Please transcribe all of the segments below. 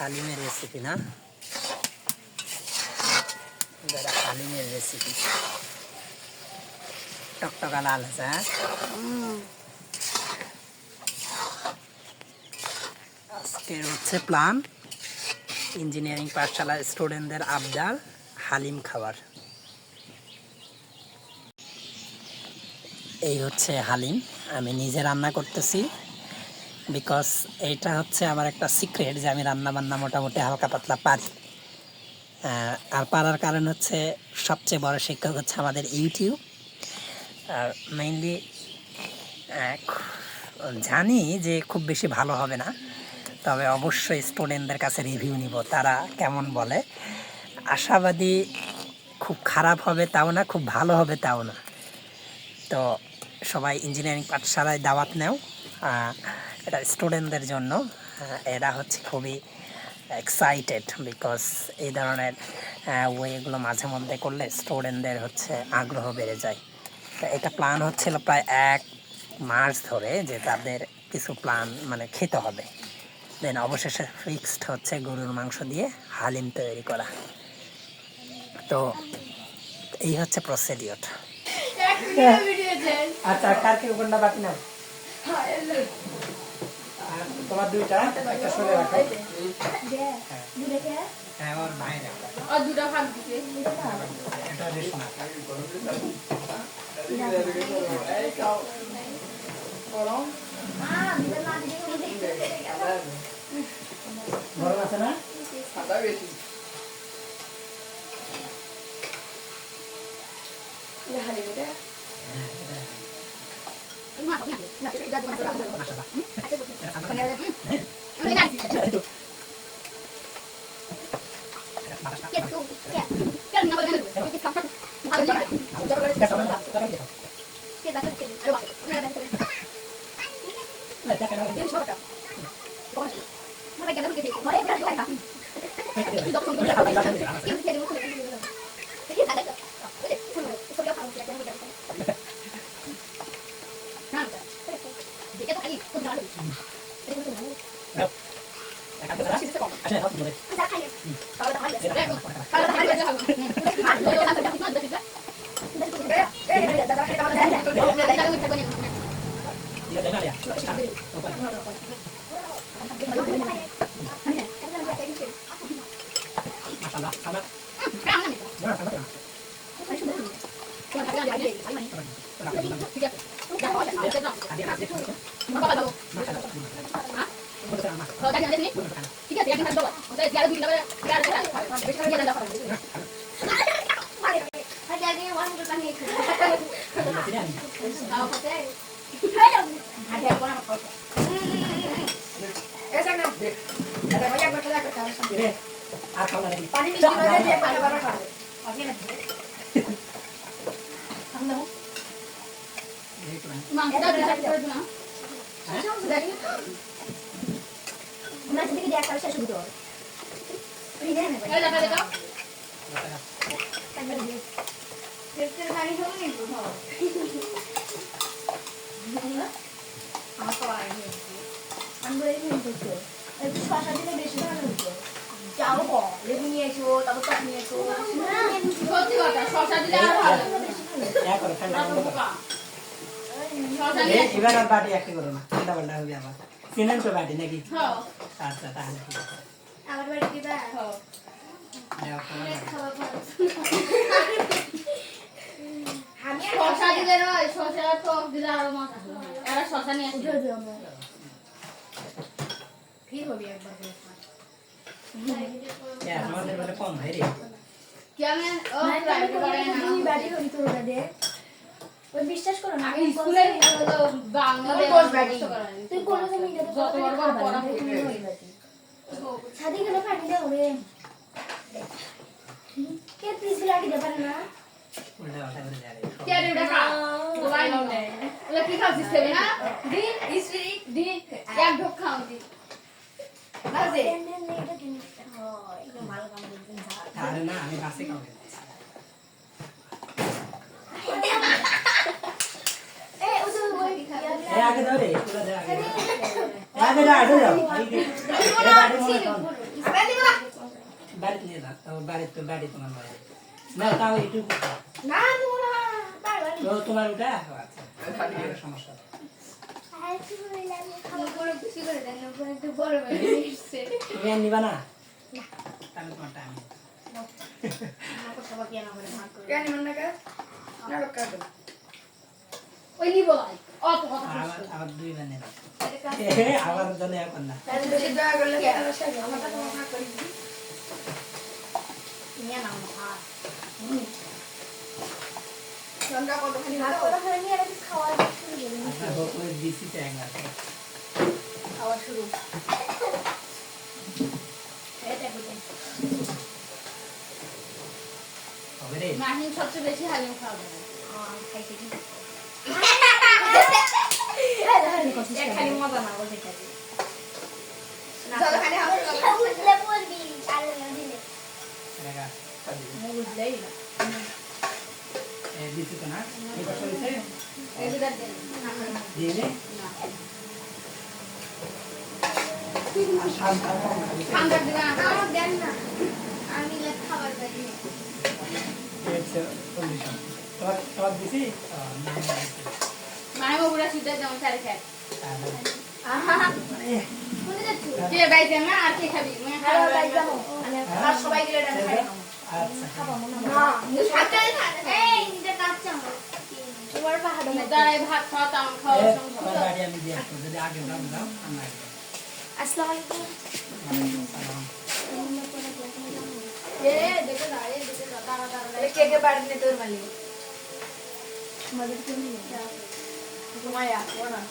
হালিমের recipe না, হালিমের recipe টকটকা লাল আছে। আজকের হচ্ছে প্ল্যান ইঞ্জিনিয়ারিং পাঠশালার স্টুডেন্টদের আবদার হালিম খাবার। এই হচ্ছে হালিম, আমি নিজে রান্না করতেছি বিকজ এইটা হচ্ছে আমার একটা সিক্রেট যে আমি রান্না বান্না মোটামুটি হালকা পাতলা পারি। আর পারার কারণ হচ্ছে সবচেয়ে বড় শিক্ষক হচ্ছে আমাদের ইউটিউব। আর মেইনলি জানি যে খুব বেশি ভালো হবে না, তবে অবশ্যই স্টুডেন্টদের কাছে রিভিউ নিব তারা কেমন বলে। আশাবাদী খুব খারাপ হবে তাও না, খুব ভালো হবে তাও না। তো সবাই ইঞ্জিনিয়ারিং পাঠশালায় দাওয়াত নেও, এটা স্টুডেন্টদের জন্য। এরা হচ্ছে খুবই এক্সাইটেড বিকজ এই ধরনের ওয়েগুলো মাঝে মধ্যে করলে স্টুডেন্টদের হচ্ছে আগ্রহ বেড়ে যায়। তো এটা প্ল্যান হচ্ছিল প্রায় 1 মাস ধরে যে তাদের কিছু প্ল্যান মানে খেতে হবে, দেন অবশেষে ফিক্সড হচ্ছে গরুর মাংস দিয়ে হালিম তৈরি করা। তো এই হচ্ছে প্রসিডিওর। আচ্ছা, কার কি কোনটা বাকি নাও? তোমার দুইটা একটা সরে রাখো। হ্যাঁ, ওর ভাই রাখো। আর দুটো ভাগ দিতে এটা রেশনা গরম আছে না? সাদা বেশি হালিমটা এবার আর বাটি একটা করো না, ঠান্ডা পাল্টা হবে আবার। চিনেন তো বাটি নাকি? আচ্ছা, তাহলে ঠিক আছে। আমার বাটি কি দাও? আমি শসা দিলে নয়, শসা তো দিলে আরো মজা হবে। এরা শসা নিয়ে আসবে ফির হবে একবার করে। হ্যাঁ, আমাদের বলে কম ভাই রে। কি আমি ও প্রাইভেট করে না বাড়ি হই তো দে। ওই বিশ্বাস করো না, আমি স্কুলে হলো বাংলাদেশ বাড়ি তুই কোন সময় যত বড় বড় পড়া হই বাড়ি ছাদি গেলে ফাটি দাও রে। কে প্লিজ লাগি দে পারে না উল্টা উল্টা করে যাবে কে রে দেখা দোলাই নে ওলা কি খাচ্ছিস রে না দি ইসরি দি এক ঢোক খাও দি বাজে এটা কি হয় এটা ভালো কাম করছেন আরে না আমি বাসে খাবো এ আগে দাও রে পুরো দে আগে আগে দাও আগে যাও এই বাড়ি মনে বাড়িতে নিয়ে যান বাড়ি তোমার বাইরে না তাও একটু তো তোমার ওটা আচ্ছা সমস্যা তুমি আর নিবা না তাহলে তোমার টাইম আবার দুই বানে আবার জন্য এখন না খাওয়া শুরু মাহিন সবচেয়ে বেশি হালিম খাওয়াবে খালি মজা না বলতে বুঝলেই না দিছি তো না এই বছর হইছে দিয়ে নে ঠান্ডা দিবা আমার দেন না আমি লে খাবার বাকি এটা কন্ডিশন তো দিছি মাই বগুড়া সিদ্ধা যেমন চারি খায় আহা কোনে যাচ্ছ কে গাইতে না আর কে খাবি মই খাবো গাইতে মানে আর সবাই গেলে ডান খাই আচ্ছা খাবো না সাথে এই নিতে কাচ্চা তোমার পাহাড় মে দাঁড়াই ভাত খাওয়া তাম খাওয়া তোমার বাড়ি আমি দিয়ে আসবো যদি আগে দাও দাও আমরা আসসালামু আলাইকুম ওয়ালাইকুম আসসালাম দেখো দাঁড়িয়ে দেখো দাঁড়া কে কে বাড়ি নে তোর মালি মদদ তুমি তোমায়া ওনা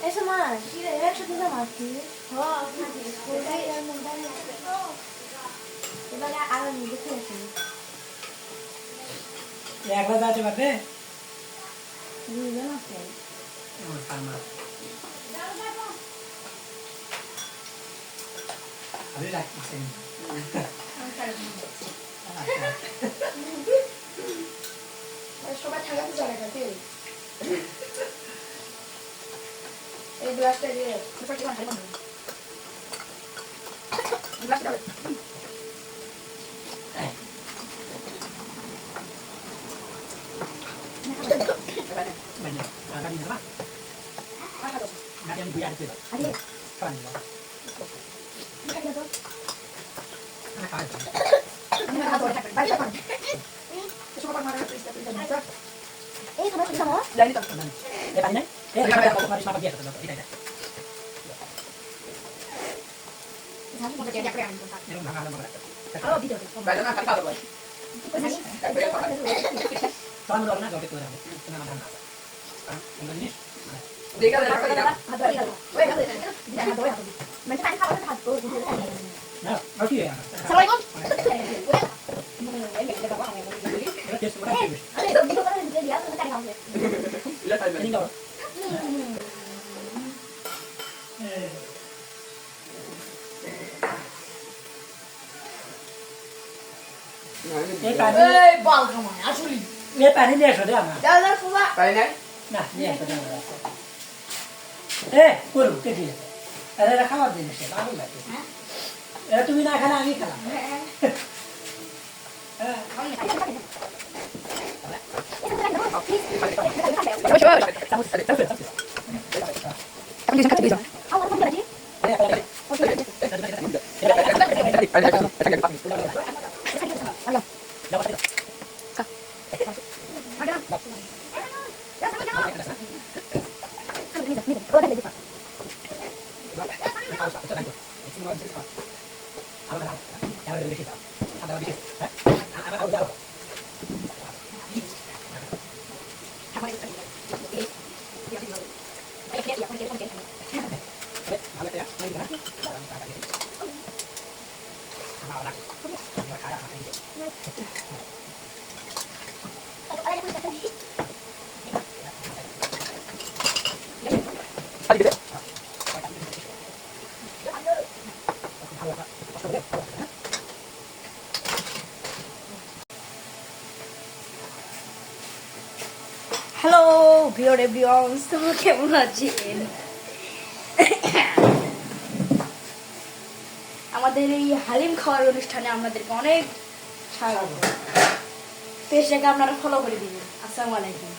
এসো মা কি রে একসাথে যা মারছি হ্যাঁ খাচ্ছি কোথায় আর মন্দার না এবারে আর নিজে খেয়েছি একলা যাতে পারবে দুজন আছে ও সামনে আমি রাখছি সবাই থাকাতে চলে গেছে এই গ্লাসটা দিয়ে ছোট খাই না গ্লাসটা banyak ada di mana ada yang biar itu ada kan পানি নিয়ে আসো রে আমার না নিয়ে আসো করু কে দিয়ে এটা খাবার জিনিস ভালো লাগে এটা তুমি না খেলে আমি খেলাম হ্যালো প্রিয় এভরিওয়ান তোমরা কেমন আছেন আমাদের এই হালিম খাওয়ার অনুষ্ঠানে আমাদেরকে অনেক স্বাগত। পেজটাকে আপনারা ফলো করে দিবেন। আসসালামু আলাইকুম।